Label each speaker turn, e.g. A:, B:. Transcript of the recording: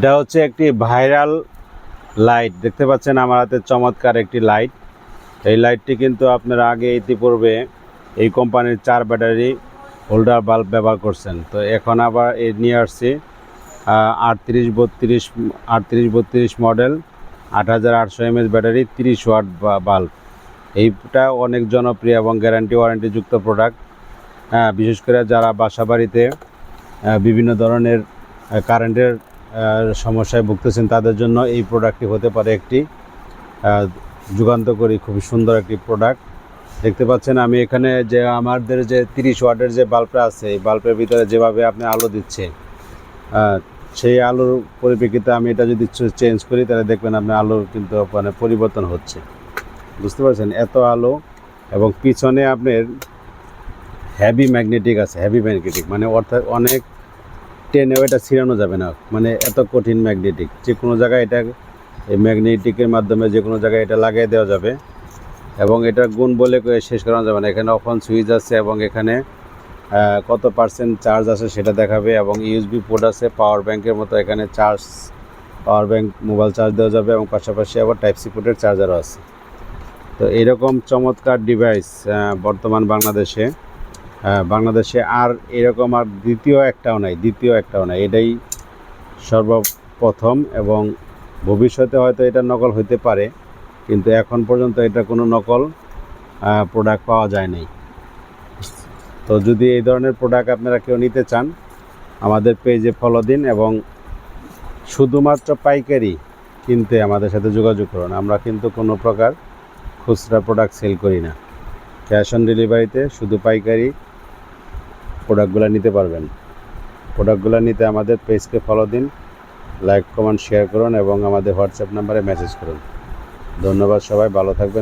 A: এটা হচ্ছে একটি ভাইরাল লাইট, দেখতে পাচ্ছেন আমার হাতে চমৎকার একটি লাইট। এই লাইটটি কিন্তু আপনারা আগে ইতিপূর্বে এই কোম্পানির 4 ব্যাটারি হোল্ডার বাল্ব ব্যবহার করছেন। তো এখন আবার নিয়ে আসছি 3832 model 8800 mAh battery 30 watt bulb. এইটা অনেক জনপ্রিয় এবং গ্যারান্টি ওয়ারেন্টিযুক্ত প্রোডাক্ট। বিশেষ করে যারা বাসা বাড়িতে বিভিন্ন ধরনের কারেন্টের সমস্যায় ভুগতেছেন তাদের জন্য এই প্রোডাক্টটি হতে পারে একটি যুগান্তকারী খুবই সুন্দর একটি প্রোডাক্ট। দেখতে পাচ্ছেন আমি এখানে যে আমাদের যে 30 ওয়াটের যে বাল্বটা আছে, এই বাল্বের ভিতরে যেভাবে আপনি আলো দিচ্ছে, সেই আলোর পরিপ্রেক্ষিতে আমি এটা যদি চেঞ্জ করি তাহলে দেখবেন আপনার আলোর কিন্তু মানে পরিবর্তন হচ্ছে, বুঝতে পারছেন? এত আলো এবং পিছনে আপনার হেভি ম্যাগনেটিক আছে, হেভি ম্যাগনেটিক মানে অর্থাৎ অনেক টেনেও এটা ছিঁড়ানো যাবে না, মানে এত কঠিন ম্যাগনেটিক। যে কোনো জায়গায় এটা এই ম্যাগনেটিকের মাধ্যমে যে কোনো জায়গায় এটা লাগিয়ে দেওয়া যাবে এবং এটার গুণ বলে শেষ করানো যাবে না। এখানে অফ অন সুইচ আছে এবং এখানে কত পার্সেন্ট চার্জ আছে সেটা দেখাবে এবং ইউএসবি পোর্ট আছে, পাওয়ার ব্যাংকের মতো এখানে পাওয়ার ব্যাংক মোবাইল চার্জ দেওয়া যাবে এবং পাশাপাশি আবার টাইপ সি পোর্টের চার্জারও আছে। তো এইরকম চমৎকার ডিভাইস বর্তমান বাংলাদেশে আর এরকম আর দ্বিতীয় একটাও নাই। এটাই সর্বপ্রথম এবং ভবিষ্যতে হয়তো এটা নকল হইতে পারে, কিন্তু এখন পর্যন্ত এটা কোনো নকল প্রোডাক্ট পাওয়া যায় নাই। তো যদি এই ধরনের প্রোডাক্ট আপনারা কেউ নিতে চান আমাদের পেজে ফলো দিন এবং শুধুমাত্র পাইকারি কিনতে আমাদের সাথে যোগাযোগ করুন। আমরা কিন্তু কোনো প্রকার খুচরা প্রোডাক্ট সেল করি না। ক্যাশ অন ডেলিভারিতে শুধু পাইকারি প্রোডাক্টগুলো নিতে পারবেন। প্রোডাক্টগুলো নিতে আমাদের পেজকে ফলো দিন, লাইক কমেন্ট শেয়ার করুন এবং আমাদের হোয়াটসঅ্যাপ নাম্বারে মেসেজ করুন। ধন্যবাদ, সবাই ভালো থাকবেন।